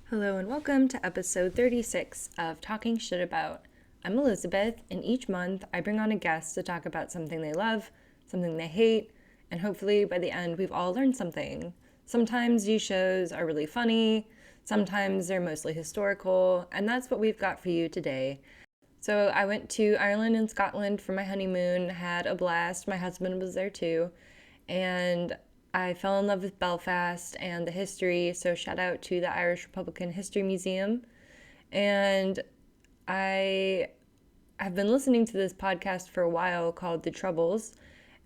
Hello and welcome to episode 36 of Talking Shit About. I'm Elizabeth, and each month I bring on a guest to talk about something they love, something they hate, and hopefully by the end we've all learned something. Sometimes these shows are really funny, sometimes they're mostly historical, and that's what we've got for you today. So I went to Ireland and Scotland for my honeymoon, had a blast. My husband was there too. And I fell in love with Belfast and the history. So shout out to the Irish Republican History Museum. And I have been listening to this podcast for a while called The Troubles.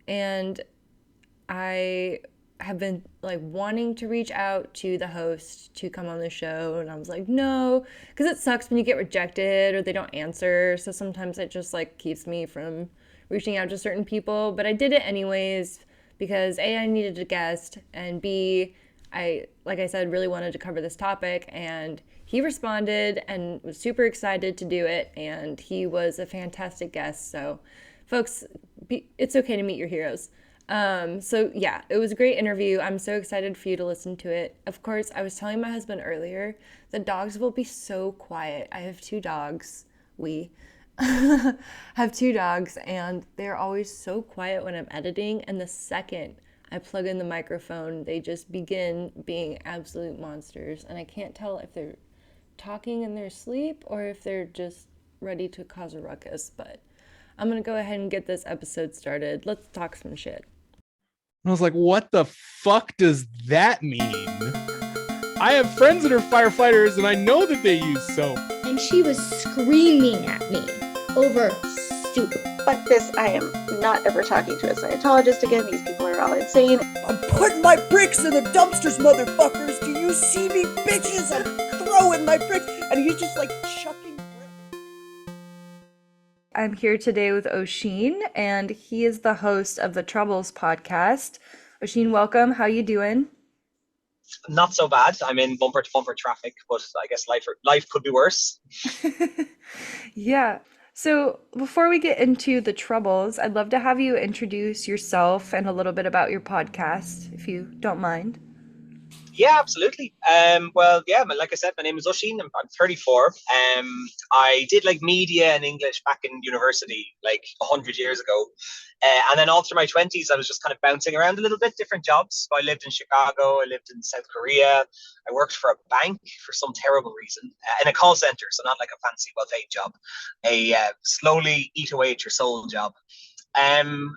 And I have been like wanting to reach out to the host to come on the show, and I was like, no, because it sucks when you get rejected or they don't answer. So sometimes it just like keeps me from reaching out to certain people. But I did it anyways because A, I needed a guest, and B, like I said, really wanted to cover this topic, and he responded and was super excited to do it, and he was a fantastic guest. So, folks, it's okay to meet your heroes. So yeah, it was a great interview. I'm so excited for you to listen to it. Of course, I was telling my husband earlier, the dogs will be so quiet. I have two dogs. We have two dogs, and they're always so quiet when I'm editing. And the second I plug in the microphone, they just begin being absolute monsters. And I can't tell if they're talking in their sleep or if they're just ready to cause a ruckus. But I'm going to go ahead and get this episode started. Let's talk some shit. I was like, what the fuck does that mean? I have friends that are firefighters and I know that they use soap. And she was screaming at me over soup. Fuck this, I am not ever talking to a Scientologist again. These people are all insane. I'm putting my bricks in the dumpsters, motherfuckers. Do you see me, bitches? I'm throwing my bricks. And he's just like chucking bricks. I'm here today with Oisin, and he is the host of the Troubles podcast. Oisin, welcome. How you doing? Not so bad. I'm in bumper to bumper traffic, but I guess life could be worse. Yeah. So before we get into the Troubles, I'd love to have you introduce yourself and a little bit about your podcast, if you don't mind. Yeah, absolutely. Like I said, my name is Oisin. I'm 34. I did like media and English back in university, like 100 years ago. And then all through my 20s, I was just kind of bouncing around a little bit, different jobs. So I lived in Chicago. I lived in South Korea. I worked for a bank for some terrible reason, in a call center. So not like a fancy, well-paid job, a slowly eat away at your soul job. And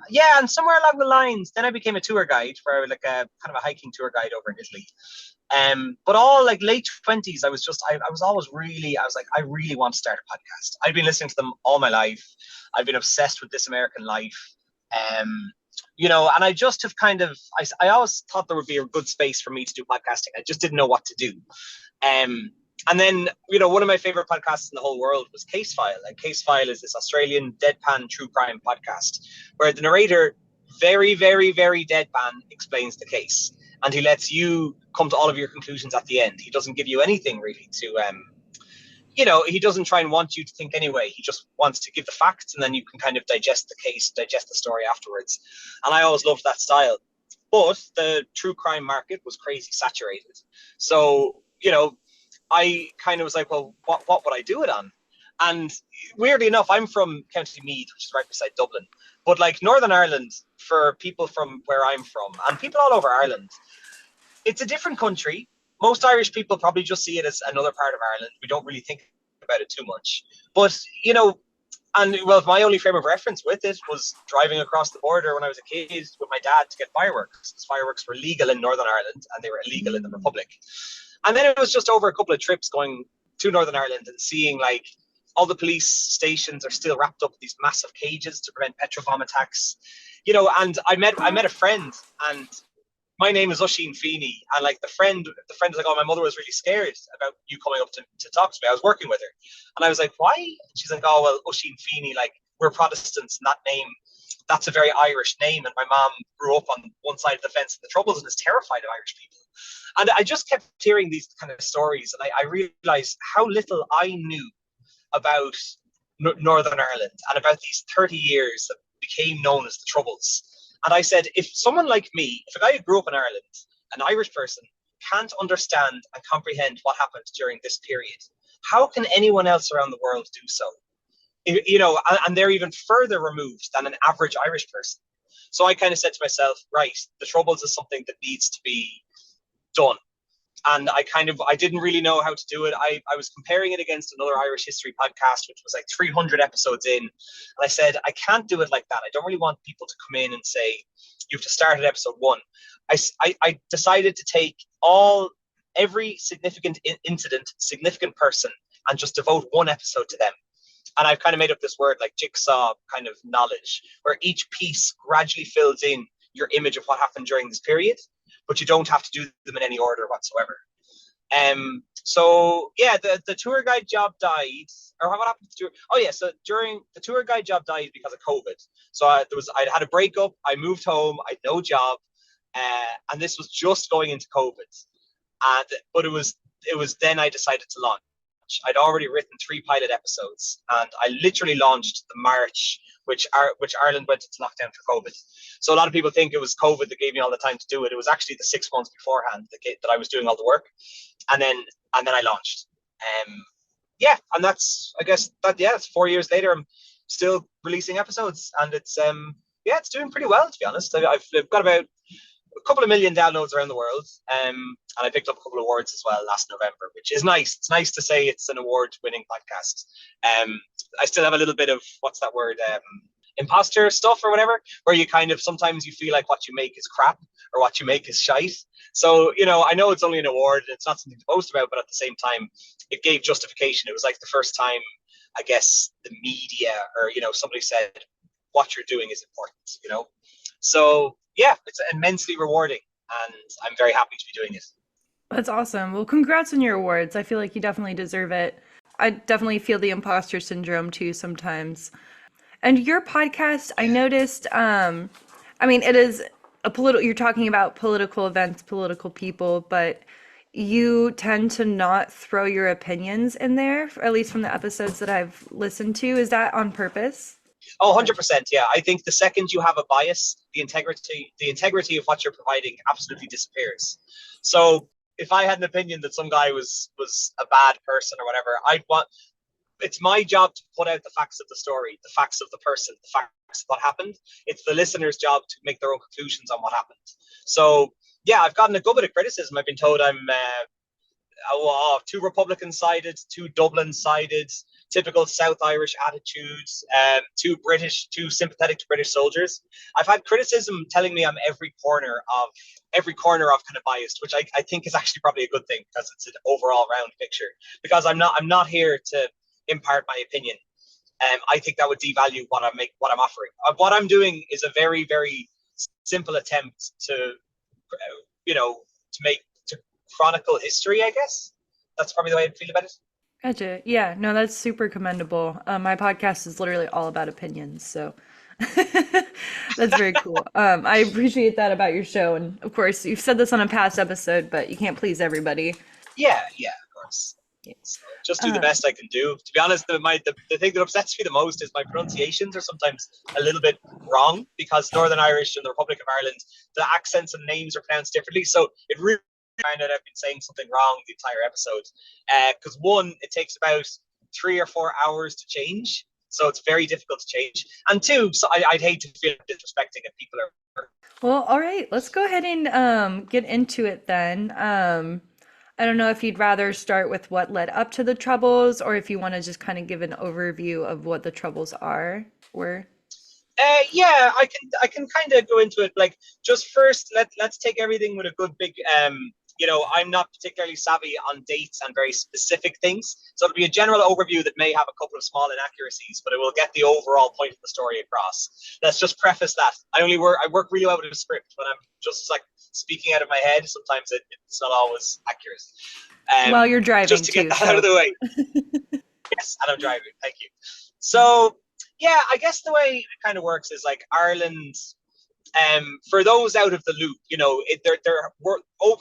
somewhere along the lines, then I became a tour guide for like a kind of a hiking tour guide over in Italy. But all like late 20s, I was always really, I was like, I really want to start a podcast. I've been listening to them all my life. I've been obsessed with This American Life. And I just have I always thought there would be a good space for me to do podcasting. I just didn't know what to do. And then, one of my favorite podcasts in the whole world was Case File. And Case File is this Australian deadpan true crime podcast where the narrator very, very, very deadpan explains the case. And he lets you come to all of your conclusions at the end. He doesn't give you anything really he doesn't try and want you to think anyway. He just wants to give the facts, and then you can kind of digest the case, digest the story afterwards. And I always loved that style. But the true crime market was crazy saturated. So, I kind of was like, well, what would I do it on? And weirdly enough, I'm from County Meath, which is right beside Dublin. But like Northern Ireland, for people from where I'm from, and people all over Ireland, it's a different country. Most Irish people probably just see it as another part of Ireland. We don't really think about it too much. But, my only frame of reference with it was driving across the border when I was a kid with my dad to get fireworks. Because fireworks were legal in Northern Ireland and they were illegal in the Republic. And then it was just over a couple of trips going to Northern Ireland and seeing like all the police stations are still wrapped up in these massive cages to prevent petrol bomb attacks. And I met a friend, and my name is Oisin Feeney, and like the friend was like, oh, my mother was really scared about you coming up to talk to me. I was working with her, and I was like, why? And she's like, oh, well, Oisin Feeney, like we're Protestants, and that name, that's a very Irish name, and my mom grew up on one side of the fence in the Troubles and is terrified of Irish people. And I just kept hearing these kind of stories, and I realized how little I knew about Northern Ireland and about these 30 years that became known as the Troubles. And I said, if someone like me, if a guy who grew up in Ireland, an Irish person, can't understand and comprehend what happened during this period. How can anyone else around the world do so? You know, and they're even further removed than an average Irish person. So I kind of said to myself, right, the Troubles is something that needs to be done. And I didn't really know how to do it. I was comparing it against another Irish history podcast, which was like 300 episodes in. And I said, I can't do it like that. I don't really want people to come in and say, you have to start at episode 1. I decided to take every significant incident, significant person, and just devote one episode to them. And I've kind of made up this word like jigsaw kind of knowledge, where each piece gradually fills in your image of what happened during this period, but you don't have to do them in any order whatsoever. So yeah, the tour guide job died, or what happened to tour? Oh yeah, so during the tour guide job died because of COVID. So I'd had a breakup. I moved home. I had no job, and this was just going into COVID. But it was then I decided to launch. I'd already written 3 pilot episodes, and I literally launched the March, which Ireland went into lockdown for COVID. So a lot of people think it was COVID that gave me all the time to do it. It was actually the 6 months beforehand that I was doing all the work, and then I launched. Yeah, and that's, I guess that, yeah, it's 4 years later. I'm still releasing episodes, and it's it's doing pretty well, to be honest. I've got about a couple of million downloads around the world, and I picked up a couple of awards as well last November, which is nice. It's nice to say it's an award-winning podcast. I still have a little bit of, what's that word, imposter stuff or whatever, where you kind of, sometimes you feel like what you make is crap or what you make is shite. So, you know, I know it's only an award and it's not something to boast about, but at the same time, it gave justification. It was like the first time, I guess, the media or, you know, somebody said, what you're doing is important, you know? So, yeah, it's immensely rewarding, and I'm very happy to be doing it. That's awesome. Well, congrats on your awards. I feel like you definitely deserve it. I definitely feel the imposter syndrome too sometimes. And your podcast, I noticed, I mean, it is you're talking about political events, political people, but you tend to not throw your opinions in there, at least from the episodes that I've listened to. Is that on purpose? Oh, 100%. Yeah. I think the second you have a bias, the integrity of what you're providing absolutely disappears. So if I had an opinion that some guy was a bad person or whatever, it's my job to put out the facts of the story, the facts of the person, the facts of what happened. It's the listener's job to make their own conclusions on what happened. So yeah, I've gotten a good bit of criticism. I've been told I'm too Republican-sided, too Dublin-sided, typical South Irish attitudes, too sympathetic to British soldiers. I've had criticism telling me I'm every corner of kind of biased, which I think is actually probably a good thing, because it's an overall round picture. Because I'm not here to impart my opinion. I think that would devalue what I'm offering. What I'm doing is a very, very simple attempt to chronicle history, I guess. That's probably the way I feel about it. Gotcha. Yeah, no, that's super commendable. My podcast is literally all about opinions, so that's very cool. I appreciate that about your show, and of course, you've said this on a past episode, but you can't please everybody. Yeah, of course. So just do the best I can do. To be honest, the thing that upsets me the most is my pronunciations are sometimes a little bit wrong, because Northern Irish and the Republic of Ireland, the accents and names are pronounced differently. So it really kind of, I've been saying something wrong the entire episode. Because one, it takes about 3 or 4 hours to change. So it's very difficult to change. And two, so I'd hate to feel disrespecting if people are. Well, all right, let's go ahead and get into it then. I don't know if you'd rather start with what led up to the Troubles, or if you want to just kind of give an overview of what the Troubles were. Yeah, I can kind of go into it. Like, just first, let's take everything with a good big. I'm not particularly savvy on dates and very specific things, so it'll be a general overview that may have a couple of small inaccuracies, but it will get the overall point of the story across. Let's just preface that I work really well with a script when I'm just like speaking out of my head. Sometimes it's not always accurate. While you're driving, just to get that out of the way. Yes, and I'm driving. Thank you. So yeah, I guess the way it kind of works is like Ireland. For those out of the loop,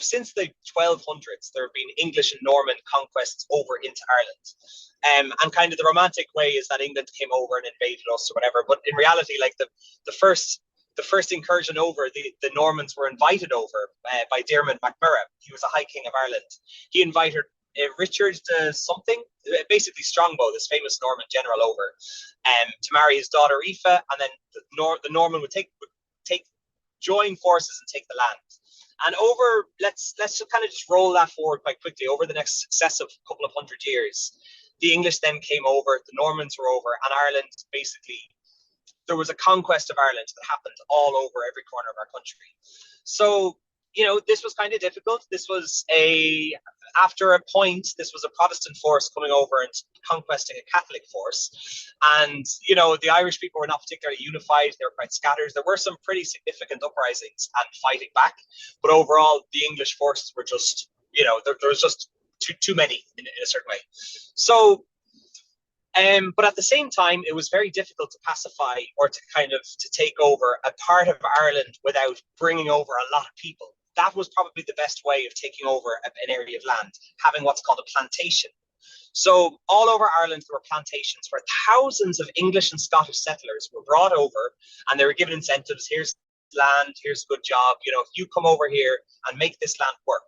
since the 1200s, there have been English and Norman conquests over into Ireland. And kind of the romantic way is that England came over and invaded us or whatever. But in reality, like the first the first incursion over, the Normans were invited over by Diarmaid MacMurrough. He was a High King of Ireland. He invited Richard something, basically Strongbow, this famous Norman general, over to marry his daughter Aoife, and then the Norman would join forces and take the land. And over, let's just kind of just roll that forward quite quickly. Over the next successive couple of 100 years, the English then came over, the Normans were over, and Ireland basically, there was a conquest of Ireland that happened all over every corner of our country. So, this was kind of difficult. This was after a point, this was a Protestant force coming over and conquesting a Catholic force. And, the Irish people were not particularly unified. They were quite scattered. There were some pretty significant uprisings and fighting back. But overall, the English forces were just, there was just too many in a certain way. So, but at the same time, it was very difficult to pacify or to take over a part of Ireland without bringing over a lot of people. That was probably the best way of taking over an area of land, having what's called a plantation. So all over Ireland, there were plantations where thousands of English and Scottish settlers were brought over, and they were given incentives. Here's land, here's a good job. If you come over here and make this land work.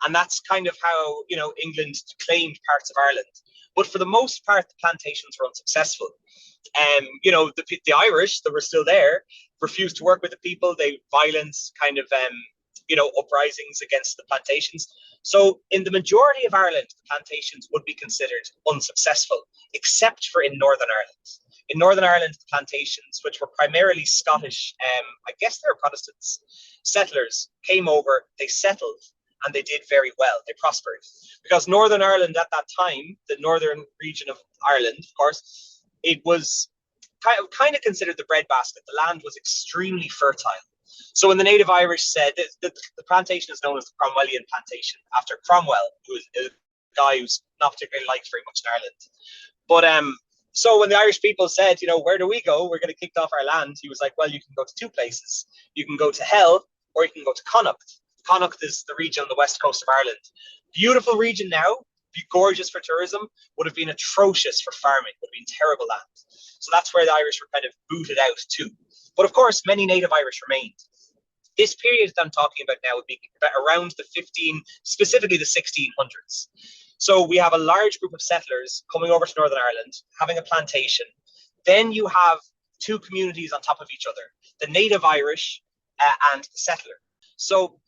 And that's kind of how, England claimed parts of Ireland. But for the most part, the plantations were unsuccessful. The Irish that were still there refused to work with the people. They violence uprisings against the plantations. So in the majority of Ireland, the plantations would be considered unsuccessful, except for in Northern Ireland. In Northern Ireland, the plantations, which were primarily Scottish, I guess they were Protestants, settlers came over, they settled, and they did very well. They prospered. Because Northern Ireland at that time, the northern region of Ireland, of course, it was kind of considered the breadbasket. The land was extremely fertile. So when the native Irish said, the plantation is known as the Cromwellian plantation, after Cromwell, who was a guy who's not particularly liked very much in Ireland. But so when the Irish people said, where do we go? We're getting kicked off our land. He was like, well, you can go to two places. You can go to Hell, or you can go to Connacht. Connacht is the region on the west coast of Ireland. Beautiful region now, be gorgeous for tourism, would have been atrocious for farming, would have been terrible land. So that's where the Irish were kind of booted out too. But of course, many native Irish remained. This period that I'm talking about now would be around specifically the 1600s. So we have a large group of settlers coming over to Northern Ireland, having a plantation. Then you have two communities on top of each other, the native Irish and the settler. So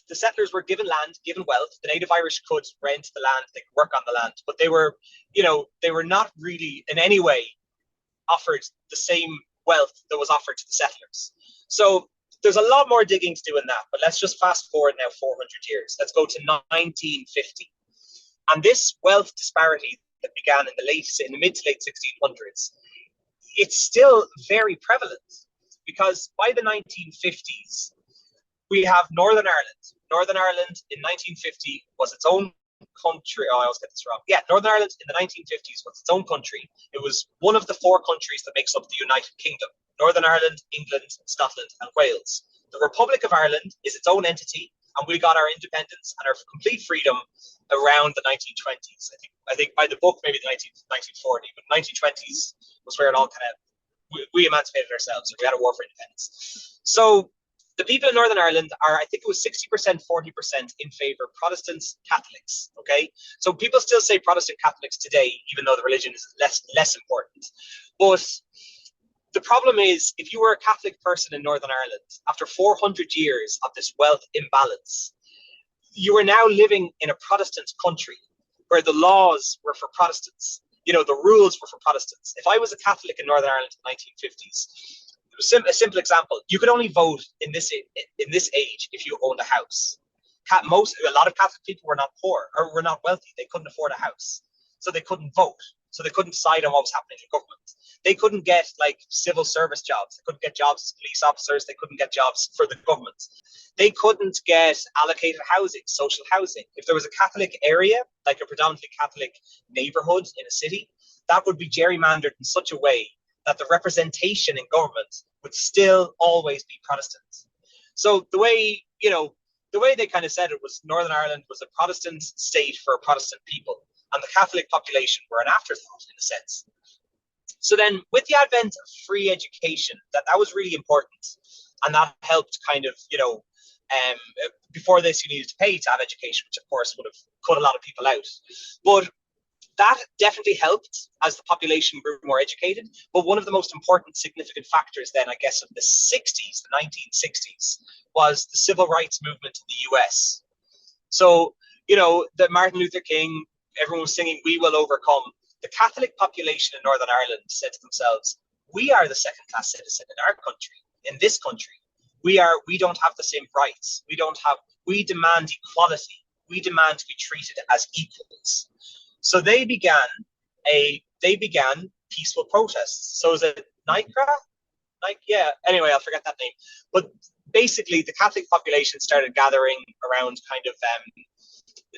the settlers were given land, given wealth. The native Irish could rent the land, they could work on the land, but they were not really in any way offered the same wealth that was offered to the settlers. So there's a lot more digging to do in that, but let's just fast forward now 400 years. Let's go to 1950. And this wealth disparity that began in the mid to late 1600s, it's still very prevalent, because by the 1950s, we have Northern Ireland. Northern Ireland in 1950 was its own country. Oh, I always get this wrong. Yeah, Northern Ireland in the 1950s was its own country. It was one of the four countries that makes up the United Kingdom: Northern Ireland, England, Scotland, and Wales. The Republic of Ireland is its own entity, and we got our independence and our complete freedom around the 1920s. I think by the book, maybe the 1940, but 1920s was where it all we emancipated ourselves, and we had a war for independence. So the people in Northern Ireland are, I think it was 60%, 40% in favor of Protestants, Catholics. Okay, so people still say Protestant Catholics today, even though the religion is less important. But the problem is, if you were a Catholic person in Northern Ireland, after 400 years of this wealth imbalance, you are now living in a Protestant country where the laws were for Protestants. The rules were for Protestants. If I was a Catholic in Northern Ireland in the 1950s, a simple example: you could only vote in this age if you owned a house. A lot of Catholic people were not poor or were not wealthy. They couldn't afford a house, so they couldn't vote. So they couldn't decide on what was happening in government. They couldn't get civil service jobs. They couldn't get jobs as police officers. They couldn't get jobs for the government. They couldn't get allocated housing, social housing. If there was a Catholic area, like a predominantly Catholic neighborhood in a city, that would be gerrymandered in such a way that the representation in government would still always be Protestant. So the way they kind of said it was, Northern Ireland was a Protestant state for a Protestant people, and the Catholic population were an afterthought in a sense. So then, with the advent of free education, that was really important. and that helped kind of, before this you needed to pay to have education, which of course would have cut a lot of people out. But that definitely helped as the population grew more educated. But one of the most important significant factors then, I guess, of the 60s, the 1960s, was the civil rights movement in the US. So, the Martin Luther King, everyone was singing, "We will overcome." The Catholic population in Northern Ireland said to themselves, "We are the second-class citizen in our country, in this country. We don't have the same rights. We demand equality. We demand to be treated as equals." So they began peaceful protests. So is it NICRA? Anyway, I'll forget that name. But basically, the Catholic population started gathering around kind of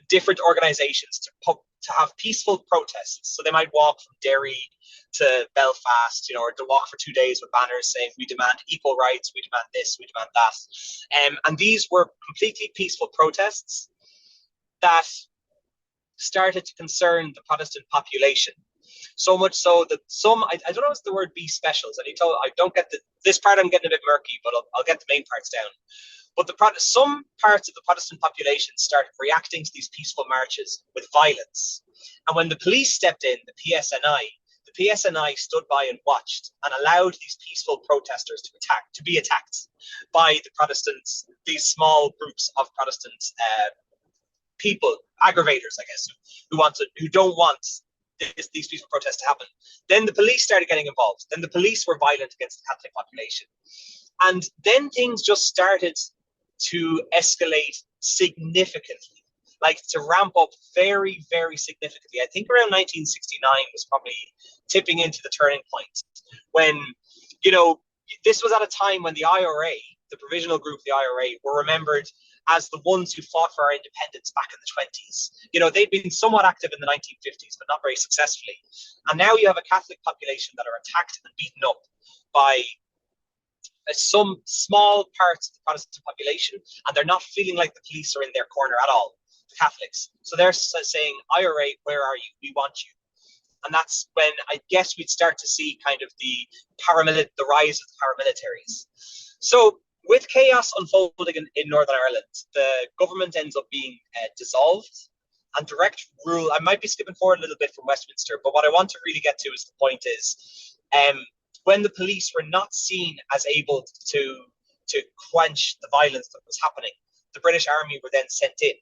different organizations to have peaceful protests. So they might walk from Derry to Belfast, or to walk for 2 days with banners saying, "We demand equal rights, we demand this, we demand that." And these were completely peaceful protests that started to concern the Protestant population. So much so that some, I don't know if the word "be specials," and I don't get this part, I'm getting a bit murky, but I'll get the main parts down. But some parts of the Protestant population started reacting to these peaceful marches with violence. And when the police stepped in, the PSNI stood by and watched and allowed these peaceful protesters to be attacked by the Protestants, these small groups of Protestant people, aggravators, I guess, who don't want these peaceful protests to happen. Then the police started getting involved. Then the police were violent against the Catholic population. And then things just started to escalate significantly, like to ramp up very, very significantly. I think around 1969 was probably tipping into the turning point when, this was at a time when the IRA, the provisional group, the IRA, were remembered as the ones who fought for our independence back in the 20s. They'd been somewhat active in the 1950s, but not very successfully. And now you have a Catholic population that are attacked and beaten up by some small parts of the Protestant population, and they're not feeling like the police are in their corner at all, the Catholics. So they're saying, "IRA, where are you? We want you." And that's when I guess we'd start to see kind of the rise of the paramilitaries. So with chaos unfolding in Northern Ireland, the government ends up being dissolved, and direct rule. I might be skipping forward a little bit from Westminster, but what I want to really get to is the point is, when the police were not seen as able to quench the violence that was happening, the British Army were then sent in.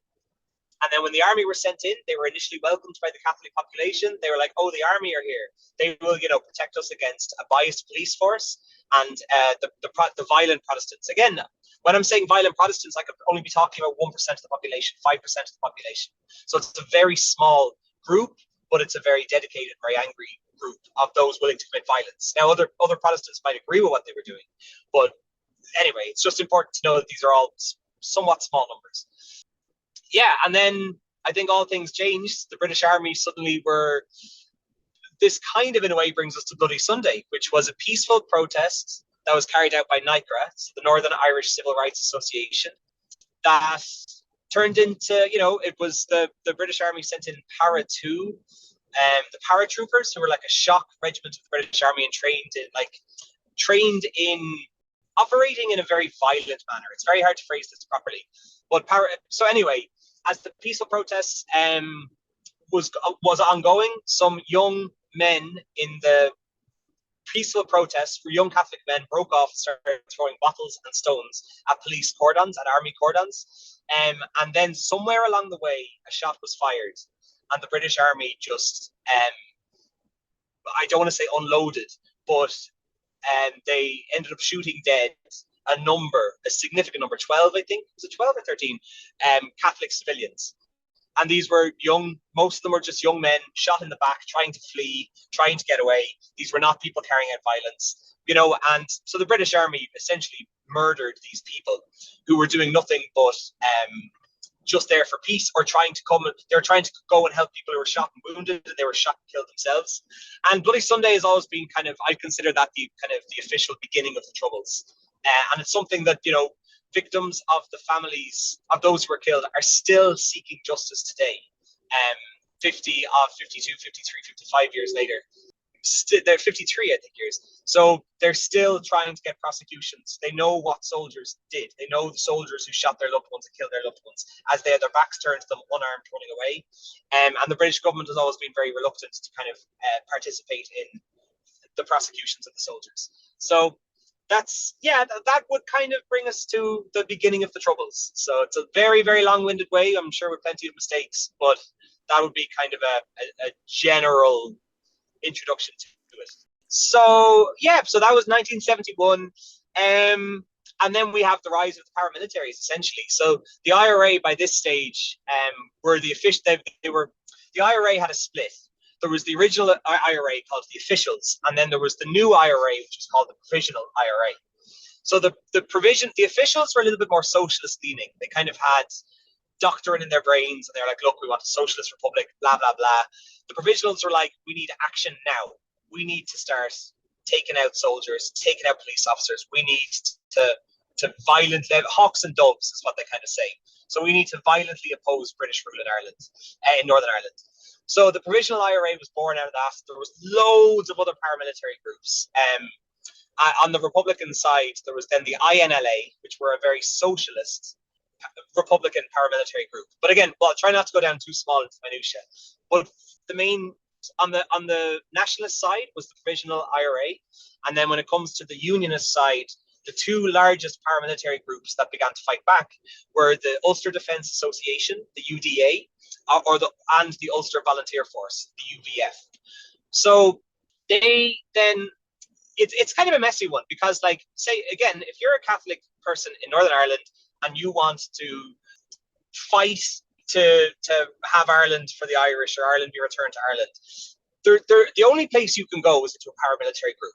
And then when the army were sent in, they were initially welcomed by the Catholic population. They were like, "Oh, the army are here. They will, protect us against a biased police force and the violent Protestants." Again, when I'm saying violent Protestants, I could only be talking about 1% of the population, 5% of the population. So it's a very small group, but it's a very dedicated, very angry group of those willing to commit violence. Now, other Protestants might agree with what they were doing, but anyway, it's just important to know that these are all somewhat small numbers. Yeah, and then I think all things changed. The British Army suddenly were. This kind of, in a way, brings us to Bloody Sunday, which was a peaceful protest that was carried out by NICRA, the Northern Irish Civil Rights Association, that turned into, it was the British Army sent in Para 2, the paratroopers, who were like a shock regiment of the British Army and trained in operating in a very violent manner. It's very hard to phrase this properly. But so anyway, as the peaceful protests was ongoing, some young men in the peaceful protests, for young Catholic men, broke off and started throwing bottles and stones at police cordons, at army cordons. And then somewhere along the way, a shot was fired, and the British Army just, I don't want to say unloaded, but they ended up shooting dead a significant number, 12, I think. Was it 12 or 13 Catholic civilians? And these were young, most of them were just young men shot in the back, trying to flee, trying to get away. These were not people carrying out violence, and so the British Army essentially murdered these people who were doing nothing but just there for peace, or they were trying to go and help people who were shot and wounded, and they were shot and killed themselves. And Bloody Sunday has always been I consider that the official beginning of the Troubles. And it's something that, victims of the families of those who were killed are still seeking justice today, 52, 53, 55 years later. they're 53, I think, years. So they're still trying to get prosecutions. They know what soldiers did. They know the soldiers who shot their loved ones and killed their loved ones as they had their backs turned to them, unarmed, running away. And the British government has always been very reluctant to kind of participate in the prosecutions of the soldiers. So that's, yeah, that would kind of bring us to the beginning of the Troubles. So it's a very, very long-winded way, I'm sure, with plenty of mistakes, but that would be kind of a general introduction to it. So yeah, so that was 1971. And then we have the rise of the paramilitaries, essentially. So the IRA by this stage were the official. The IRA had a split. There was the original IRA called the Officials, and then there was the new IRA, which was called the Provisional IRA. So the Officials were a little bit more socialist leaning. They kind of had doctrine in their brains, and they're like, look, we want a socialist republic, blah, blah, blah. The Provisionals were like, we need action now. We need to start taking out soldiers, taking out police officers. We need to violently, hawks and doves is what they kind of say. So we need to violently oppose British rule in Ireland, in Northern Ireland. So the Provisional IRA was born out of that. There was loads of other paramilitary groups. On the Republican side, there was then the INLA, which were a very socialist Republican paramilitary group. But again, well, try not to go down too small into minutiae. But the main on the nationalist side was the Provisional IRA, and then when it comes to the unionist side, the two largest paramilitary groups that began to fight back were the Ulster Defence Association, the UDA, and the Ulster Volunteer Force, the UVF. So they then it's kind of a messy one, because, like, say again, if you're a Catholic person in Northern Ireland and you want to fight to have Ireland for the Irish, or Ireland be returned to Ireland, the only place you can go is into a paramilitary group.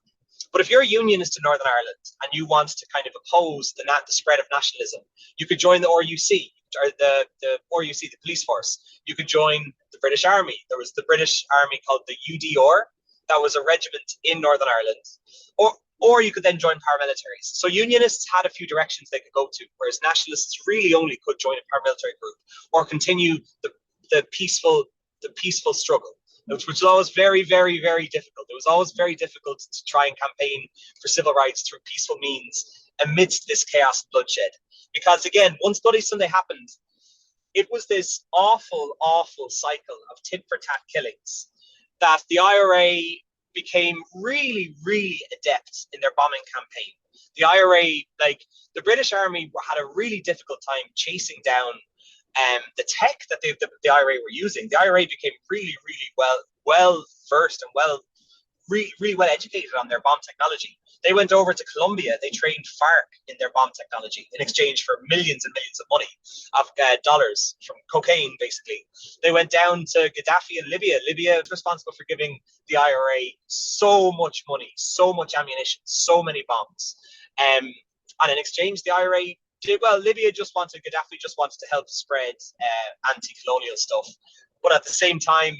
But if you're a unionist in Northern Ireland and you want to kind of oppose the spread of nationalism, you could join the RUC, or the RUC, the police force. You could join the British Army. There was the British Army called the UDR. That was a regiment in Northern Ireland. Or you could then join paramilitaries. So unionists had a few directions they could go to, whereas nationalists really only could join a paramilitary group or continue the peaceful struggle, which was always very, very, very difficult. It was always very difficult to try and campaign for civil rights through peaceful means amidst this chaos and bloodshed. Because again, once Bloody Sunday happened, it was this awful, awful cycle of tit-for-tat killings that the IRA became really, really adept in their bombing campaign. The IRA, like the British Army, had a really difficult time chasing down the tech that the IRA were using. The IRA became really, really well versed and really well educated on their bomb technology. They went over to Colombia. They trained FARC in their bomb technology in exchange for millions and millions of money, of dollars from cocaine, basically. They went down to Gaddafi in Libya. Libya was responsible for giving the IRA so much money, so much ammunition, so many bombs. And in exchange, the IRA did well. Gaddafi just wanted to help spread anti-colonial stuff. But at the same time,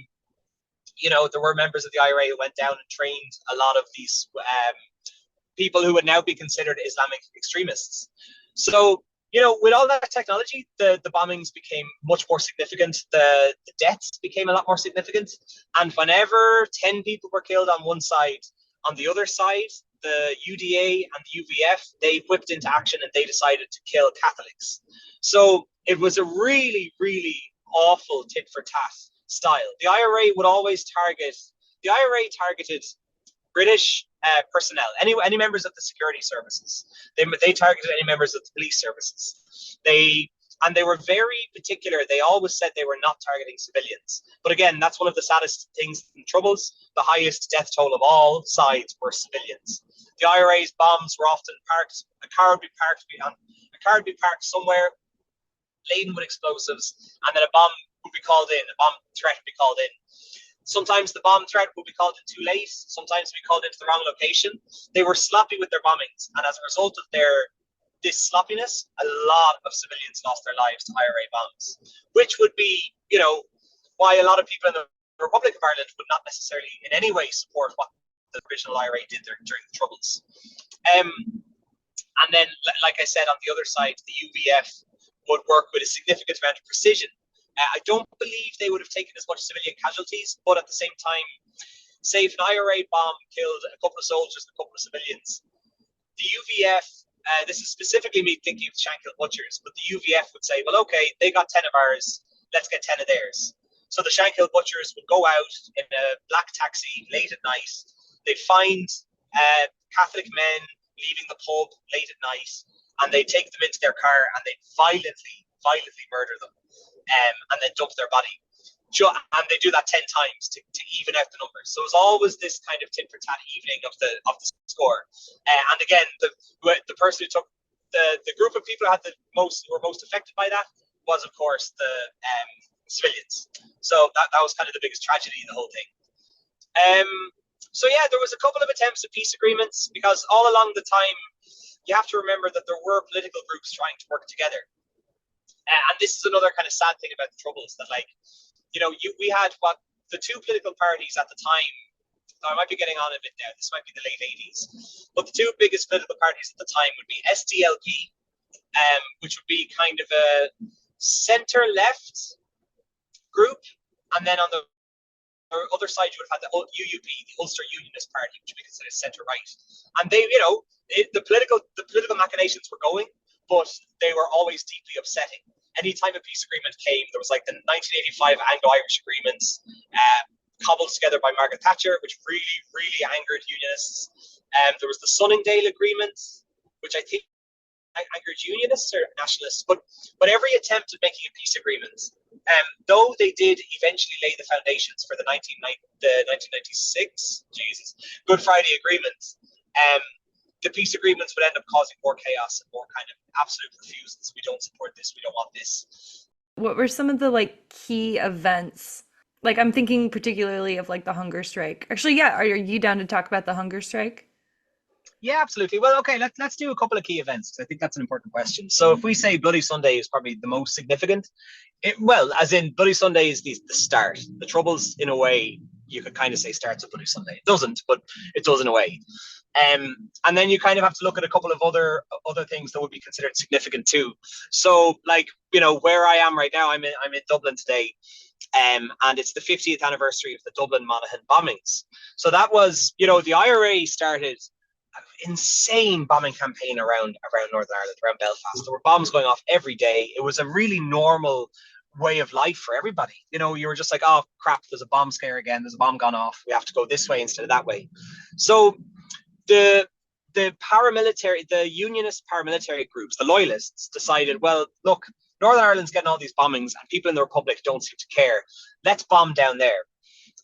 you know, there were members of the IRA who went down and trained a lot of these people who would now be considered Islamic extremists. So, you know, with all that technology, the bombings became much more significant. The deaths became a lot more significant. And whenever 10 people were killed on one side, on the other side, the UDA and the UVF, they whipped into action and they decided to kill Catholics. So it was a really, really awful tit for tat style. The IRA targeted British personnel, any members of the security services. They targeted any members of the police services. They were very particular. They always said they were not targeting civilians. But again, that's one of the saddest things in Troubles. The highest death toll of all sides were civilians. The IRA's bombs were often parked. A car would be parked somewhere, laden with explosives, and then a bomb would be called in. A bomb threat would be called in. Sometimes the bomb threat would be called in too late. Sometimes we called into the wrong location. They were sloppy with their bombings, and as a result of this sloppiness, a lot of civilians lost their lives to IRA bombs, which would be, you know, why a lot of people in the Republic of Ireland would not necessarily in any way support what the original IRA did during the Troubles. And then, like I said, on the other side, the UVF would work with a significant amount of precision. I don't believe they would have taken as much civilian casualties, but at the same time, say if an IRA bomb killed a couple of soldiers and a couple of civilians, the UVF, this is specifically me thinking of Shankill Butchers, but the UVF would say, well, okay, they got 10 of ours, let's get 10 of theirs. So the Shankill Butchers would go out in a black taxi late at night. They'd find Catholic men leaving the pub late at night, and they'd take them into their car and they'd violently murder them, and then dump their body. And they do that 10 times to even out the numbers. So it was always this kind of tit for tat evening of the score. And again, the person who took the group of people who were most affected by that was, of course, the civilians. So that was kind of the biggest tragedy in the whole thing. So yeah, there was a couple of attempts at peace agreements, because all along the time, you have to remember that there were political groups trying to work together. And this is another kind of sad thing about the Troubles, that we had what the two political parties at the time. I might be getting on a bit now. This might be the late 80s, but the two biggest political parties at the time would be SDLP, which would be kind of a center-left group, and then on the other side you would have the UUP, the Ulster Unionist Party, which would be considered centre-right. And they, the political machinations were going, but they were always deeply upsetting. Any time a peace agreement came, there was like the 1985 Anglo-Irish agreements, cobbled together by Margaret Thatcher, which really, really angered unionists. There was the Sunningdale Agreement, which I think angered unionists or nationalists. But every attempt at making a peace agreement, though they did eventually lay the foundations for the 1996 Good Friday Agreement, the peace agreements would end up causing more chaos and more kind of absolute refusals. We don't support this. We don't want this. What were some of the key events? I'm thinking particularly of the hunger strike. Actually, yeah. Are you down to talk about the hunger strike? Yeah, absolutely. Well, okay, let's do a couple of key events, because I think that's an important question. So if we say Bloody Sunday is probably the most significant, as in Bloody Sunday is the start. The Troubles, in a way, you could kind of say starts with Bloody Sunday. It doesn't, but it does in a way. And then you kind of have to look at a couple of other things that would be considered significant too. So, where I am right now, I'm in Dublin today, and it's the 50th anniversary of the Dublin Monaghan bombings. So that was, the IRA started an insane bombing campaign around Northern Ireland, around Belfast. There were bombs going off every day. It was a really normal way of life for everybody. You were just like, oh crap, there's a bomb scare again. There's a bomb gone off. We have to go this way instead of that way. So the unionist paramilitary groups, the loyalists, decided, well, look, Northern Ireland's getting all these bombings and people in the Republic don't seem to care. Let's bomb down there.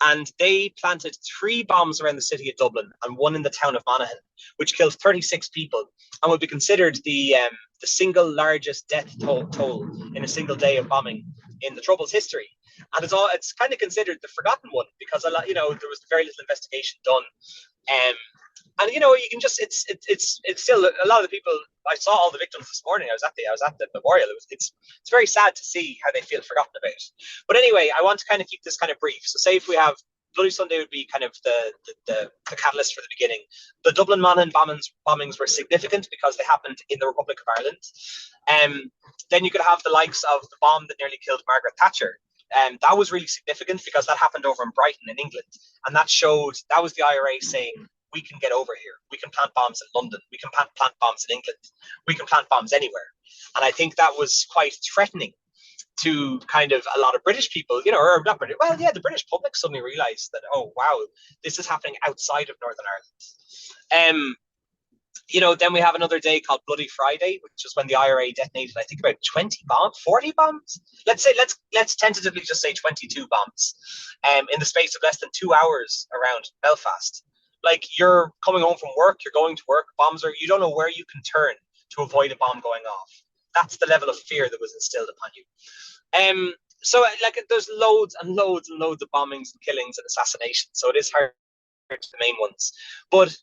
And they planted 3 bombs around the city of Dublin and 1 in the town of Monaghan, which killed 36 people and would be considered the single largest death toll in a single day of bombing in the Troubles history. And it's kind of considered the forgotten one, because there was very little investigation done. And you can just it's still a lot of the people. I saw all the victims this morning. I was at the memorial. It's very sad to see how they feel forgotten about. But anyway, I want to kind of keep this kind of brief. So say if we have Bloody Sunday would be kind of the catalyst for the beginning. The Dublin Monaghan bombings were significant because they happened in the Republic of Ireland. Then you could have the likes of the bomb that nearly killed Margaret Thatcher. That was really significant because that happened over in Brighton in England, and that was the IRA saying, we can get over here. We can plant bombs in London. We can plant bombs in England. We can plant bombs anywhere. And I think that was quite threatening to kind of a lot of British people, or not British. Well, yeah, the British public suddenly realized that, oh, wow, this is happening outside of Northern Ireland. Then we have another day called Bloody Friday, which is when the IRA detonated, I think, about 40 bombs. Let's tentatively just say 22 bombs in the space of less than 2 hours around Belfast. You're coming home from work, you're going to work, you don't know where you can turn to avoid a bomb going off. That's the level of fear that was instilled upon you. So there's loads and loads and loads of bombings and killings and assassinations. So it is hard to the main ones. But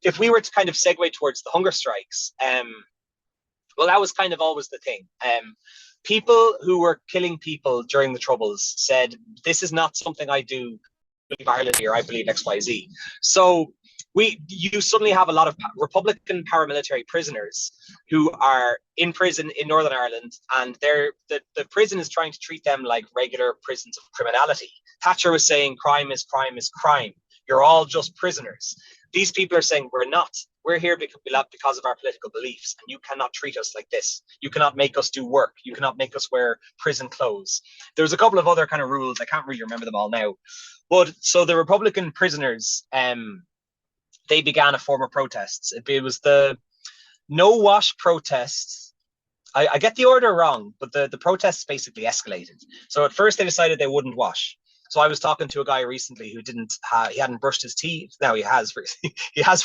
if we were to kind of segue towards the hunger strikes, well, that was kind of always the thing. People who were killing people during the Troubles said, this is not something I do. Ireland here, I believe XYZ. So you suddenly have a lot of Republican paramilitary prisoners who are in prison in Northern Ireland, and the prison is trying to treat them like regular prisons of criminality. Thatcher was saying crime is crime is crime. You're all just prisoners. These people are saying, we're not. We're here because of our political beliefs, and you cannot treat us like this. You cannot make us do work. You cannot make us wear prison clothes. There's a couple of other kind of rules. I can't really remember them all now. But so the Republican prisoners, they began a form of protests. It was the no wash protests. I get the order wrong, but the protests basically escalated. So at first they decided they wouldn't wash. So I was talking to a guy recently who he hadn't brushed his teeth. Now he has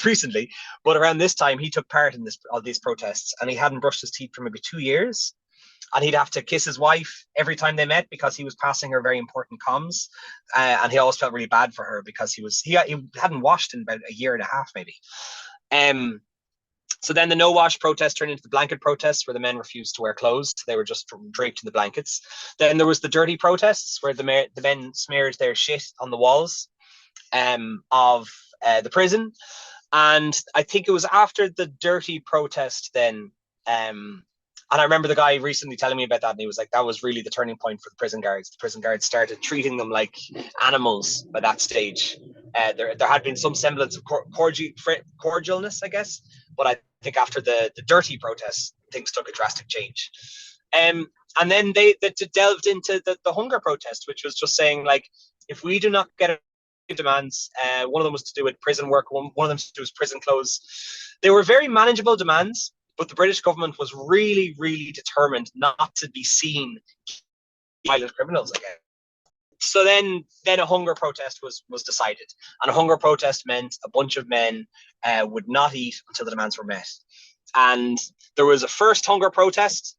recently, but around this time he took part in all these protests, and he hadn't brushed his teeth for maybe 2 years. And he'd have to kiss his wife every time they met because he was passing her very important comms, and he always felt really bad for her because he hadn't washed in about a year and a half maybe. So then the no wash protest turned into the blanket protests, where the men refused to wear clothes. They were just draped in the blankets. Then there was the dirty protests, where the men smeared their shit on the walls of the prison. And I think it was after the dirty protest then, and I remember the guy recently telling me about that, and he was like, that was really the turning point for the prison guards. The prison guards started treating them like animals by that stage. There had been some semblance of cordialness, I guess, but I think after the dirty protests, things took a drastic change. And then they delved into the hunger protest, which was just saying, like, if we do not get demands, one of them was to do with prison work, one of them to do with prison clothes. They were very manageable demands, but the British government was really, really determined not to be seen violent criminals again. So then a hunger protest was decided, and a hunger protest meant a bunch of men would not eat until the demands were met. And there was a first hunger protest,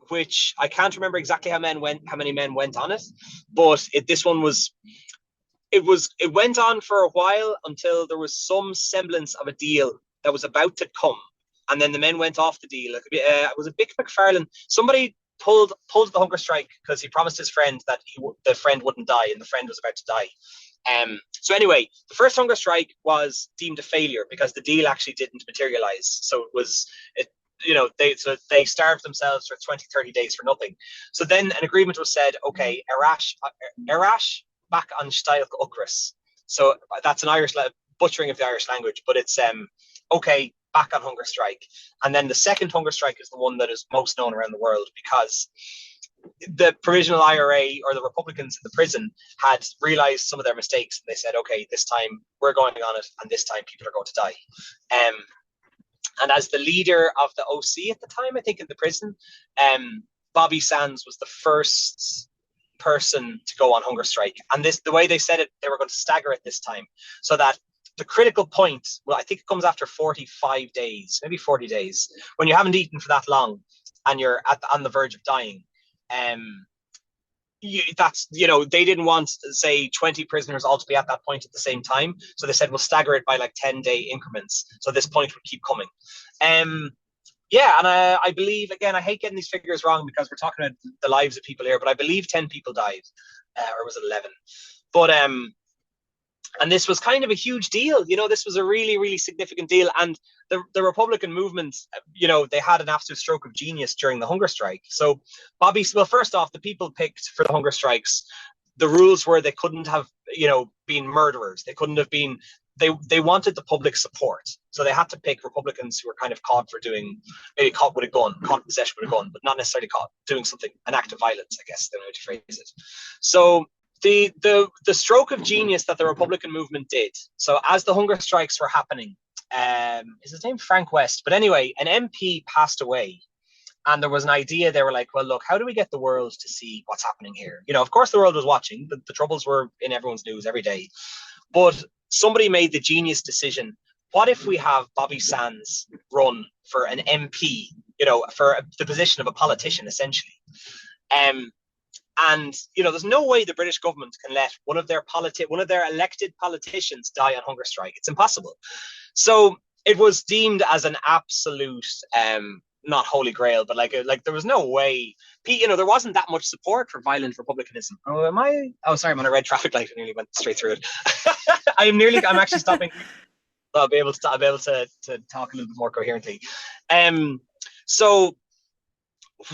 which I can't remember exactly how many men went on it, but it went on for a while until there was some semblance of a deal that was about to come. And then the men went off the deal. It was a Mick McFarlane. Somebody pulled the hunger strike because he promised his friend that the friend wouldn't die, and the friend was about to die. So anyway, the first hunger strike was deemed a failure because the deal actually didn't materialize. So they starved themselves for 20-30 days for nothing. So then an agreement was said, okay, Arash back on Steilk Ukris. So that's an Irish butchering of the Irish language, but it's okay, back on hunger strike. And then the second hunger strike is the one that is most known around the world, because the provisional IRA, or the Republicans in the prison, had realized some of their mistakes, and they said, okay, this time we're going on it, and this time people are going to die. And as the leader of the OC at the time, I think, in the prison, Bobby Sands was the first person to go on hunger strike. And the way they said it, they were going to stagger it this time, so that the critical point, well, I think it comes after 45 days, maybe 40 days, when you haven't eaten for that long and you're on the verge of dying. They didn't want, say, 20 prisoners all to be at that point at the same time. So they said, we'll stagger it by like 10-day increments. So this point would keep coming. I believe, again, I hate getting these figures wrong because we're talking about the lives of people here, but I believe 10 people died, or was it 11? But, and this was kind of a huge deal. This was a really, really significant deal. And the Republican movement, they had an absolute stroke of genius during the hunger strike. So first off, the people picked for the hunger strikes, the rules were they couldn't have, been murderers. They couldn't have been, they wanted the public support. So they had to pick Republicans who were kind of caught with a gun, caught in possession with a gun, but not necessarily caught doing an act of violence, I guess, the way to phrase it. So the stroke of genius that the Republican movement did. So as the hunger strikes were happening, is his name Frank West? But anyway, an MP passed away, and there was an idea. They were like, well, look, how do we get the world to see what's happening here? Of course the world was watching. The troubles were in everyone's news every day. But somebody made the genius decision. What if we have Bobby Sands run for an MP, for the position of a politician, essentially? And there's no way the British government can let one of their elected politicians die on hunger strike. It's impossible. So it was deemed as an absolute, not holy grail, but like there was no way. There wasn't that much support for violent republicanism. Oh, sorry, I'm on a red traffic light. I nearly went straight through it. I'm actually stopping. I'll be able to talk a little bit more coherently. So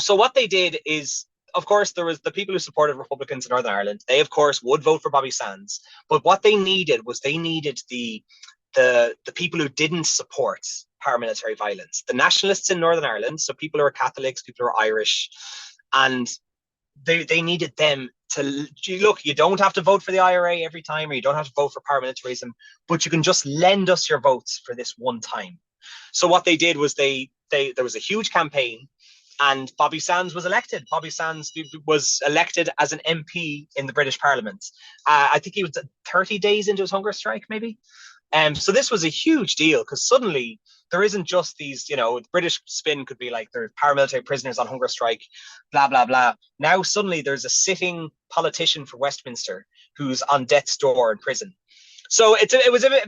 what they did is, of course, there was the people who supported Republicans in Northern Ireland. They, of course, would vote for Bobby Sands. But what they needed was the people who didn't support paramilitary violence, the nationalists in Northern Ireland, so people who are Catholics, people who are Irish, and they needed them to look. You don't have to vote for the IRA every time, or you don't have to vote for paramilitarism, but you can just lend us your votes for this one time. So what they did was there was a huge campaign, and Bobby Sands was elected. Bobby Sands was elected as an MP in the British Parliament. I think he was 30 days into his hunger strike, maybe. So this was a huge deal, because suddenly there isn't just these, the British spin could be like there are paramilitary prisoners on hunger strike, blah, blah, blah. Now suddenly there's a sitting politician for Westminster who's on death's door in prison. So it's a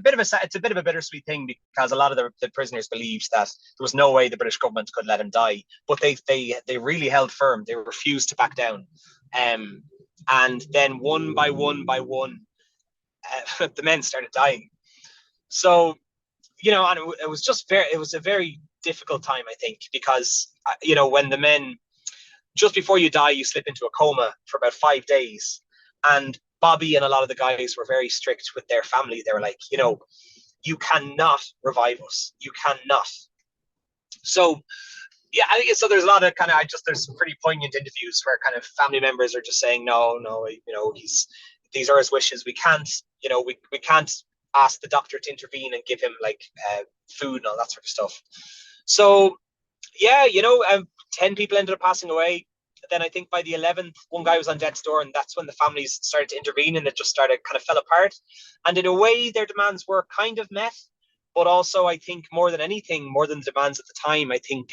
bit of a bittersweet thing, because a lot of the prisoners believed that there was no way the British government could let him die, but they really held firm. They refused to back down. And then one by one, the men started dying. So, and it was a very difficult time, I think, because, when the men, just before you die, you slip into a coma for about 5 days. And Bobby and a lot of the guys were very strict with their family. They were like, you cannot revive us. You cannot. So, yeah, I think so. There's a lot of there's some pretty poignant interviews where kind of family members are just saying, no, these are his wishes. We can't, we can't ask the doctor to intervene and give him food and all that sort of stuff. So, yeah, 10 people ended up passing away. Then I think by the 11th, one guy was on death's door, and that's when the families started to intervene, and it just kind of fell apart. And in a way, their demands were kind of met, but also I think more than anything, more than the demands at the time, I think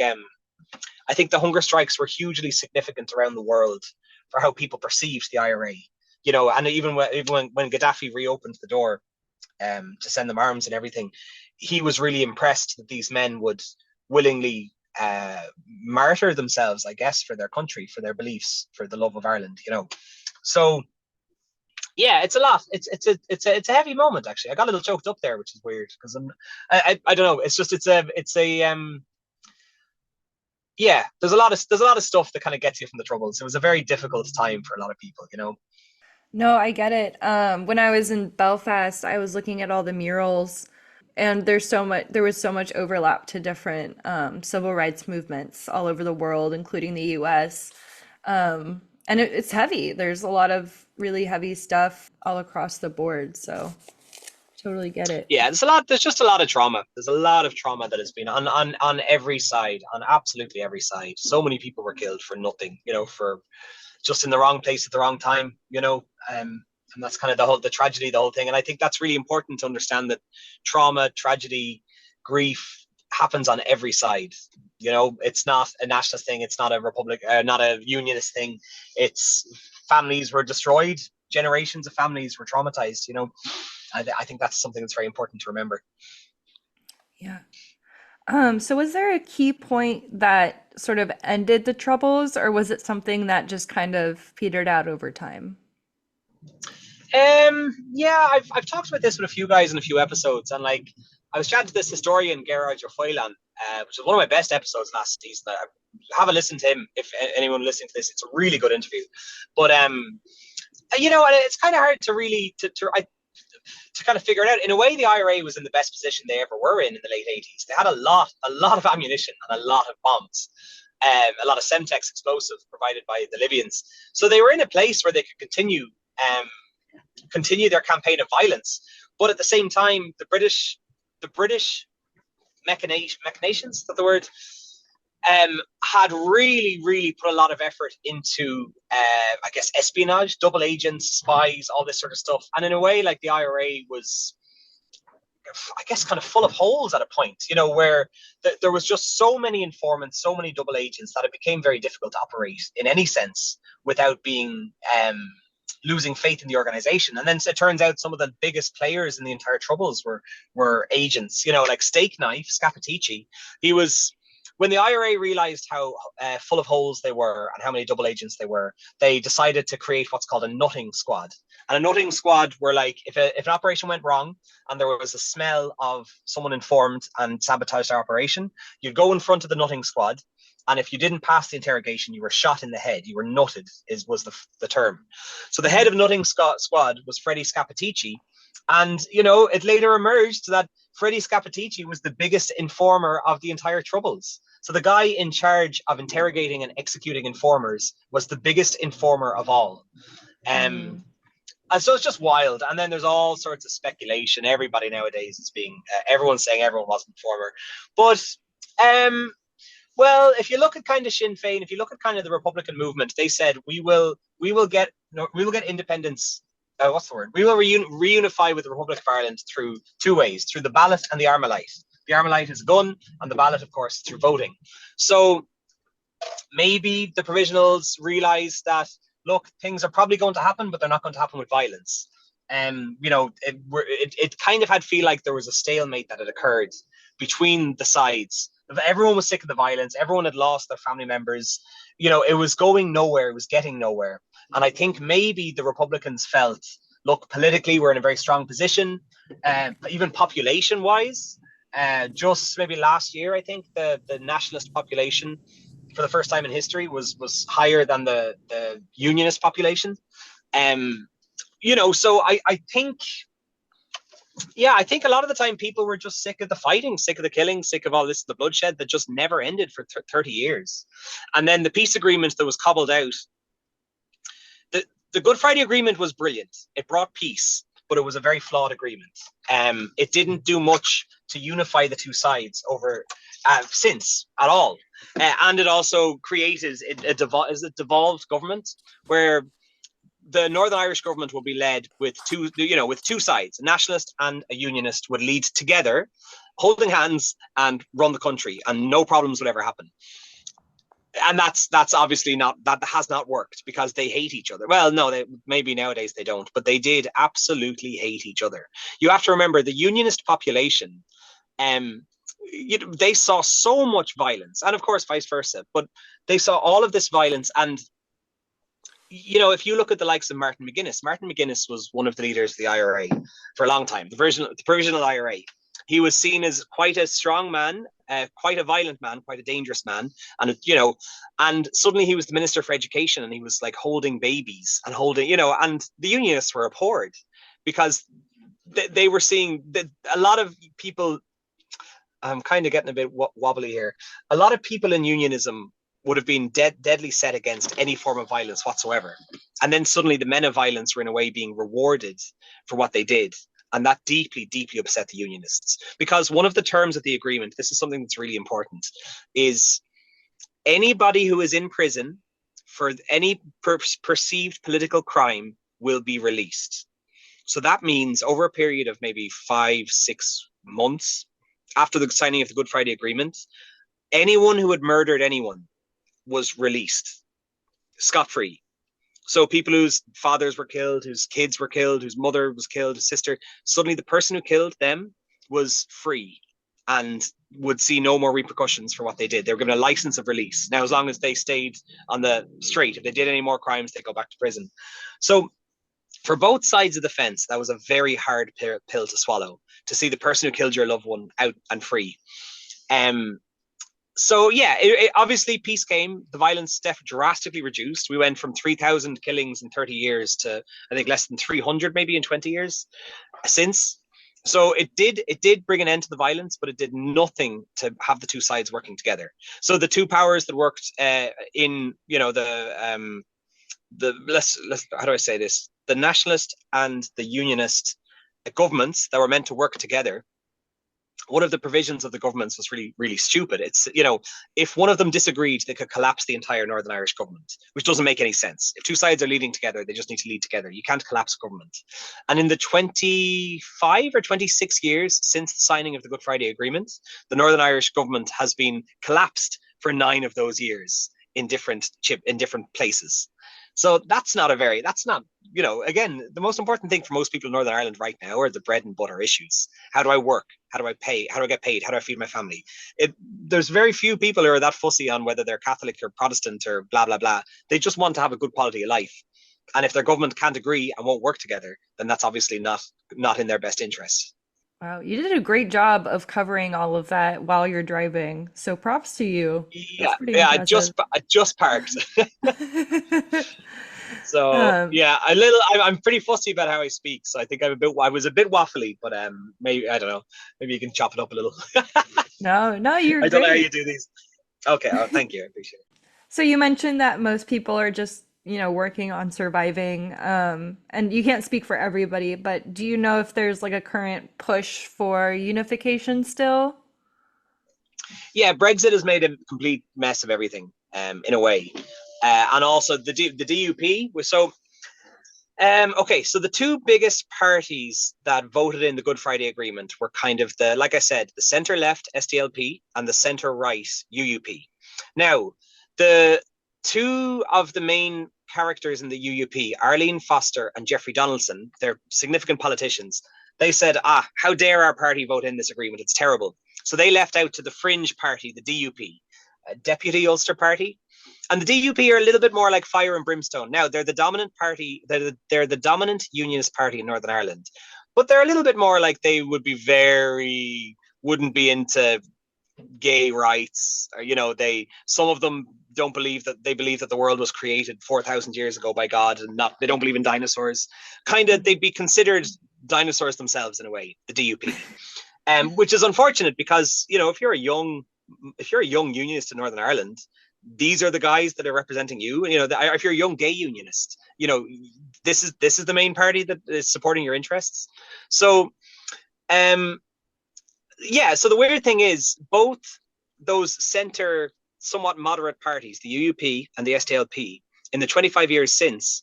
the hunger strikes were hugely significant around the world for how people perceived the IRA. And even when Gaddafi reopened the door to send them arms and everything, he was really impressed that these men would willingly martyr themselves, I guess, for their country, for their beliefs, for the love of Ireland. So yeah, it's a lot. It's a heavy moment, actually. I got a little choked up there, which is weird, because I don't know. It's just yeah. There's a lot of stuff that kind of gets you from the troubles. It was a very difficult time for a lot of people. No, I get it. When I was in Belfast, I was looking at all the murals, and there was so much overlap to different civil rights movements all over the world, including the US. And it's heavy. There's a lot of really heavy stuff all across the board. So totally get it. Yeah, there's just a lot of trauma. There's a lot of trauma that has been on every side, on absolutely every side. So many people were killed for nothing, for just in the wrong place at the wrong time, and that's kind of the tragedy, the whole thing. And I think that's really important to understand, that trauma, tragedy, grief happens on every side. It's not a nationalist thing. It's not a not a unionist thing. It's families were destroyed. Generations of families were traumatized. I think that's something that's very important to remember. Yeah. So was there a key point that sort of ended the troubles, or was it something that just kind of petered out over time? Yeah, I've talked about this with a few guys in a few episodes, and I was chatting to this historian, Gerard Jofoilan, which is one of my best episodes last season. Have a listen to him if anyone listening to this. It's a really good interview. But and it's kind of hard to really to kind of figure it out. In a way, the IRA was in the best position they ever were in the late 80s. They had a lot of ammunition and a lot of bombs, a lot of Semtex explosives provided by the Libyans. So they were in a place where they could continue their campaign of violence. But at the same time, the British machinations, is that the word? Had really put a lot of effort into, I guess, espionage, double agents, spies, all this sort of stuff. And in a way, the IRA was, I guess, kind of full of holes at a point, where there was just so many informants, so many double agents, that it became very difficult to operate in any sense without being losing faith in the organization. And then it turns out some of the biggest players in the entire troubles were agents, like Steak Knife, Scappaticci. He was, when the IRA realized how full of holes they were and how many double agents they were, they decided to create what's called a nutting squad. And a nutting squad were if an operation went wrong and there was a smell of someone informed and sabotaged our operation, you'd go in front of the nutting squad And if you didn't pass the interrogation, you were shot in the head. You were nutted, was the term. So the head of nutting squad was Freddie Scappaticci. And, it later emerged that Freddie Scappaticci was the biggest informer of the entire Troubles. So the guy in charge of interrogating and executing informers was the biggest informer of all. And so it's just wild. And then there's all sorts of speculation. Everybody nowadays is everyone's saying everyone was an informer. But, well, if you look at kind of Sinn Féin, if you look at kind of the Republican movement, they said we will get independence. What's the word? We will reunify with the Republic of Ireland through two ways: through the ballot and the Armalite. The Armalite is a gun, and the ballot, of course, through voting. So maybe the provisionals realize that, look, things are probably going to happen, but they're not going to happen with violence. It kind of had feel like there was a stalemate that had occurred between the sides. Everyone was sick of the violence. Everyone had lost their family members. It was going nowhere. It was getting nowhere. And I think maybe the Republicans felt, look, politically, we're in a very strong position, even population-wise. Just maybe last year, I think the nationalist population, for the first time in history, was higher than the unionist population. So I think, I think a lot of the time people were just sick of the fighting, sick of the killing, sick of all this, the bloodshed that just never ended for 30 years. And then the peace agreement that was cobbled out, the Good Friday Agreement was brilliant. It brought peace, but it was a very flawed agreement. It didn't do much to unify the two sides over since at all. And it also created a devolved government where the Northern Irish government will be led with two sides, a nationalist and a unionist would lead together, holding hands and run the country, and no problems would ever happen. And that's obviously that has not worked because they hate each other. Well, no, maybe nowadays they don't, but they did absolutely hate each other. You have to remember the unionist population, they saw so much violence, and of course vice versa, but they saw all of this violence. And if you look at the likes of Martin McGuinness was one of the leaders of the IRA for a long time, the provisional IRA. He was seen as quite a strong man, quite a violent man, quite a dangerous man. And, and suddenly he was the Minister for Education, and he was like holding babies and and the unionists were abhorred because they were seeing that a lot of people, I'm kind of getting a bit wobbly here. A lot of people in unionism would have been deadly set against any form of violence whatsoever. And then suddenly the men of violence were in a way being rewarded for what they did. And that deeply, deeply upset the unionists. Because one of the terms of the agreement, this is something that's really important, is anybody who is in prison for any perceived political crime will be released. So that means over a period of maybe 5-6 months after the signing of the Good Friday Agreement, anyone who had murdered anyone was released scot-free. So people whose fathers were killed, whose kids were killed, whose mother was killed, his sister, suddenly the person who killed them was free and would see no more repercussions for what they did. They were given a license of release. Now, as long as they stayed on the straight, if they did any more crimes, they go back to prison. So for both sides of the fence, that was a very hard pill to swallow, to see the person who killed your loved one out and free. So yeah, obviously peace came. The violence drastically reduced. We went from 3,000 killings in 30 years to I think less than 300 maybe in 20 years since. So it did bring an end to the violence, but it did nothing to have the two sides working together. So the two powers that worked in the how do I say this? The nationalist and the unionist governments that were meant to work together. One of the provisions of the governments was really, really stupid. It's, if one of them disagreed, they could collapse the entire Northern Irish government, which doesn't make any sense. If two sides are leading together, they just need to lead together. You can't collapse government. And in the 25 or 26 years since the signing of the Good Friday Agreement, the Northern Irish government has been collapsed for 9 of those years in different places. So again, the most important thing for most people in Northern Ireland right now are the bread and butter issues. How do I work? How do I pay? How do I get paid? How do I feed my family? There's very few people who are that fussy on whether they're Catholic or Protestant or blah, blah, blah. They just want to have a good quality of life. And if their government can't agree and won't work together, then that's obviously not in their best interest. Wow, you did a great job of covering all of that while you're driving. So props to you. That's Yeah, pretty yeah. impressive. I just parked. So Um, yeah, I'm pretty fussy about how I speak. So I think I was a bit waffly, but maybe I don't know. Maybe you can chop it up a little. no, no, you're I don't know how you great. do these. Okay, thank you. I appreciate it. So you mentioned that most people are just, working on surviving, and you can't speak for everybody, but do you know if there's like a current push for unification still? Yeah, Brexit has made a complete mess of everything, in a way, and also the DUP was so. Okay, so the two biggest parties that voted in the Good Friday Agreement were kind of like I said, the centre left SDLP and the centre right UUP. Now, the two of the main characters in the UUP, Arlene Foster and Jeffrey Donaldson, they're significant politicians. They said, how dare our party vote in this agreement? It's terrible. So they left out to the fringe party, the DUP, Deputy Ulster Party. And the DUP are a little bit more like fire and brimstone. Now, they're the dominant party, they're the dominant unionist party in Northern Ireland, but they're a little bit more like they would be wouldn't be into gay rights. Or, some of them don't believe that they believe that the world was created 4,000 years ago by God, and they don't believe in dinosaurs. Kind of, they'd be considered dinosaurs themselves in a way, the DUP, which is unfortunate because if you're a young unionist in Northern Ireland, these are the guys that are representing you. If you're a young gay unionist, this is the main party that is supporting your interests. So, yeah. So the weird thing is, both those centre, somewhat moderate parties, the UUP and the SDLP, in the 25 years since,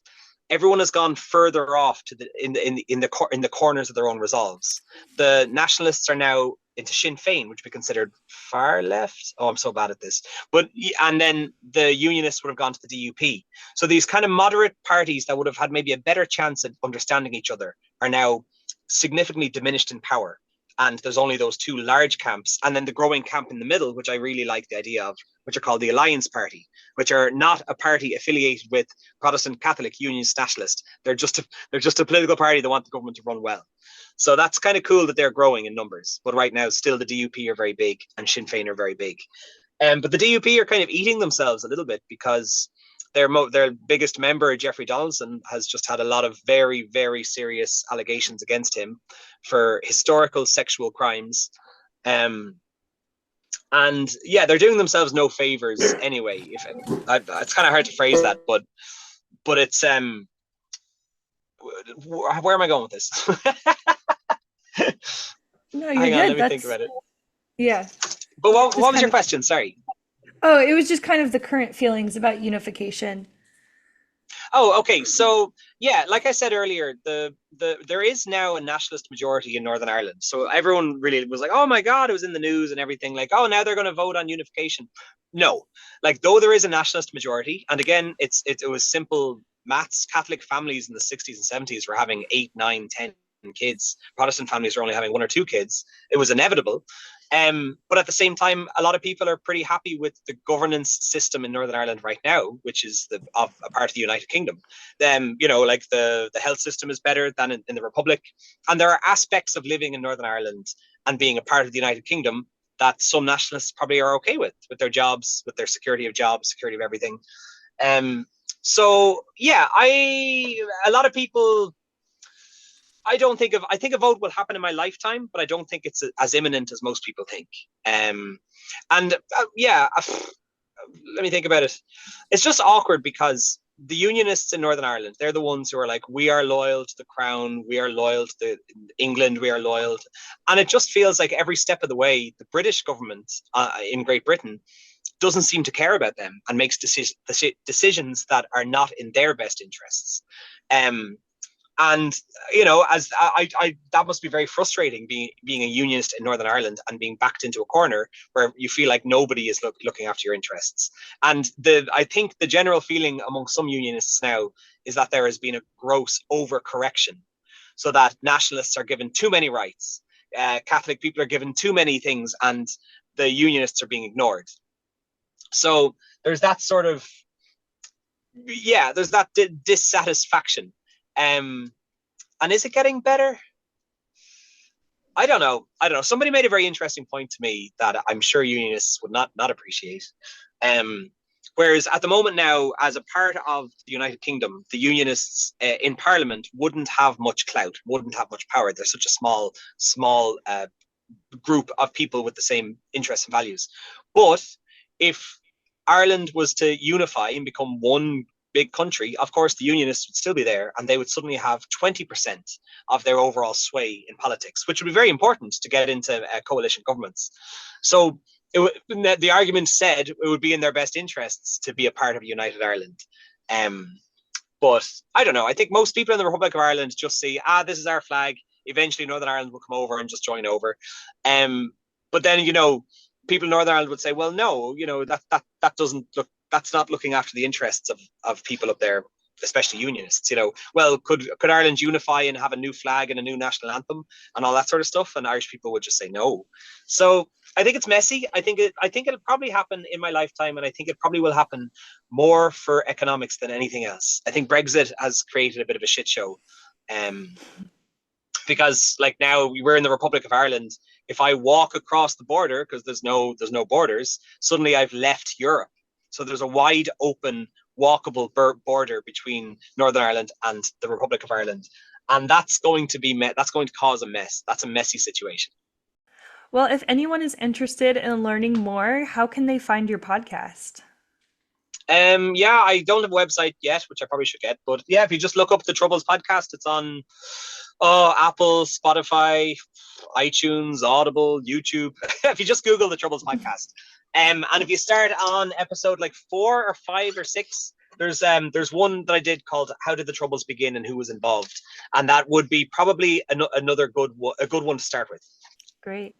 everyone has gone further off to in the corners of their own resolves. The nationalists are now into Sinn Féin, which would be considered far left. Oh, I'm so bad at this. And then the unionists would have gone to the DUP. So these kind of moderate parties that would have had maybe a better chance at understanding each other are now significantly diminished in power. And there's only those two large camps, and then the growing camp in the middle, which I really like the idea of, which are called the Alliance Party, which are not a party affiliated with Protestant, Catholic, Unionist, Nationalist. They're just a political party that want the government to run well. So that's kind of cool that they're growing in numbers. But right now, still the DUP are very big and Sinn Féin are very big. But the DUP are kind of eating themselves a little bit because their biggest member, Jeffrey Donaldson, has just had a lot of very, very serious allegations against him for historical sexual crimes. And yeah, they're doing themselves no favors anyway. It's kind of hard to phrase that, but it's where am I going with this? No, you're Hang on, good. let me think about it. Yeah. But what was kind your of- question? Sorry. Oh, it was just kind of the current feelings about unification. Oh, okay. So yeah, like I said earlier, there is now a nationalist majority in Northern Ireland. So everyone really was like, "Oh my God," it was in the news and everything. Like, "Oh, now they're going to vote on unification." No, like though there is a nationalist majority, and again, it was simple maths. Catholic families in the 60s and 70s were having 8, 9, 10 kids. Protestant families were only having 1 or 2 kids. It was inevitable. But at the same time, a lot of people are pretty happy with the governance system in Northern Ireland right now, which is of a part of the United Kingdom. Like the health system is better than in the Republic. And there are aspects of living in Northern Ireland and being a part of the United Kingdom that some nationalists probably are okay with their jobs, with their security of jobs, security of everything. So yeah, a lot of people, I think a vote will happen in my lifetime, but I don't think it's as imminent as most people think. Yeah, let me think about it. It's just awkward because the unionists in Northern Ireland, they're the ones who are like, we are loyal to the crown, we are loyal to England, we are loyal to, and it just feels like every step of the way, the British government in Great Britain doesn't seem to care about them and makes decisions that are not in their best interests. And as I that must be very frustrating being a unionist in Northern Ireland and being backed into a corner where you feel like nobody is looking after your interests. And I think the general feeling among some unionists now is that there has been a gross overcorrection, so that nationalists are given too many rights, Catholic people are given too many things, and the unionists are being ignored. So there's that sort of, yeah, there's that dissatisfaction. And is it getting better? I don't know. Somebody made a very interesting point to me that I'm sure unionists would not appreciate. Whereas at the moment now, as a part of the United Kingdom, the unionists in Parliament wouldn't have much clout, wouldn't have much power. They're such a small group of people with the same interests and values. But if Ireland was to unify and become one big country, of course, the unionists would still be there, and they would suddenly have 20% of their overall sway in politics, which would be very important to get into coalition governments. So the argument said it would be in their best interests to be a part of United Ireland. But I don't know. I think most people in the Republic of Ireland just see, this is our flag. Eventually, Northern Ireland will come over and just join over. But then, people in Northern Ireland would say, well, no, that doesn't look. That's not looking after the interests of people up there, especially unionists. Well, could Ireland unify and have a new flag and a new national anthem and all that sort of stuff? And Irish people would just say no. So I think it's messy. I think it'll probably happen in my lifetime, and I think it probably will happen more for economics than anything else. I think Brexit has created a bit of a shit show, because like now we're in the Republic of Ireland. If I walk across the border, because there's no borders, suddenly I've left Europe. So there's a wide open, walkable border between Northern Ireland and the Republic of Ireland, and that's going to cause a mess. That's a messy situation. Well, if anyone is interested in learning more, how can they find your podcast? I don't have a website yet, which I probably should get, but yeah, if you just look up the Troubles podcast, it's on Apple, Spotify, iTunes, Audible, YouTube. If you just Google the Troubles podcast. And if you start on episode like 4 or 5 or 6, there's one that I did called "How Did the Troubles Begin and Who Was Involved," and that would be probably another good one to start with. Great.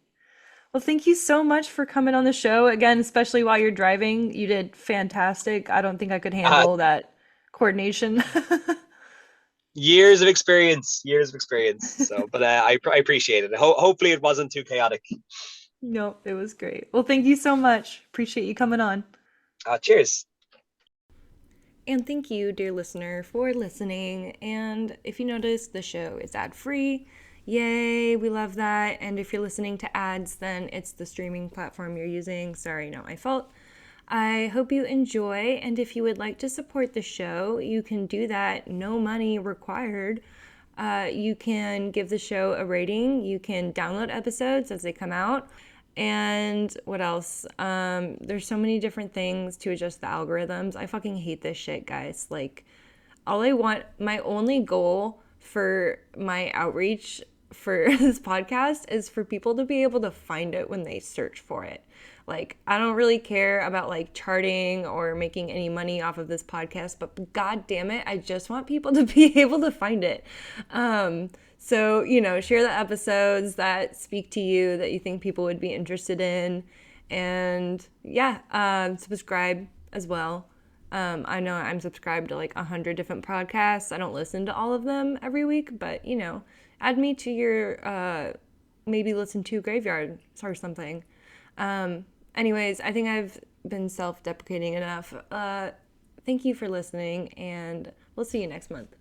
Well, thank you so much for coming on the show again, especially while you're driving. You did fantastic. I don't think I could handle that coordination. Years of experience. So, but I appreciate it. Hopefully, it wasn't too chaotic. No, it was great. Well, thank you so much. Appreciate you coming on. Cheers. And thank you, dear listener, for listening. And if you notice, the show is ad-free. Yay, we love that. And if you're listening to ads, then it's the streaming platform you're using. Sorry, not my fault. I hope you enjoy. And if you would like to support the show, you can do that. No money required. You can give the show a rating. You can download episodes as they come out. And what else? There's so many different things to adjust the algorithms. I fucking hate this shit, guys. Like, my only goal for my outreach for this podcast is for people to be able to find it when they search for it. Like, I don't really care about like charting or making any money off of this podcast, but god damn it, I just want people to be able to find it. So, share the episodes that speak to you, that you think people would be interested in. And subscribe as well. I know I'm subscribed to like 100 different podcasts. I don't listen to all of them every week, but add me to your maybe listen to Graveyard or something. Anyways, I think I've been self-deprecating enough. Thank you for listening, and we'll see you next month.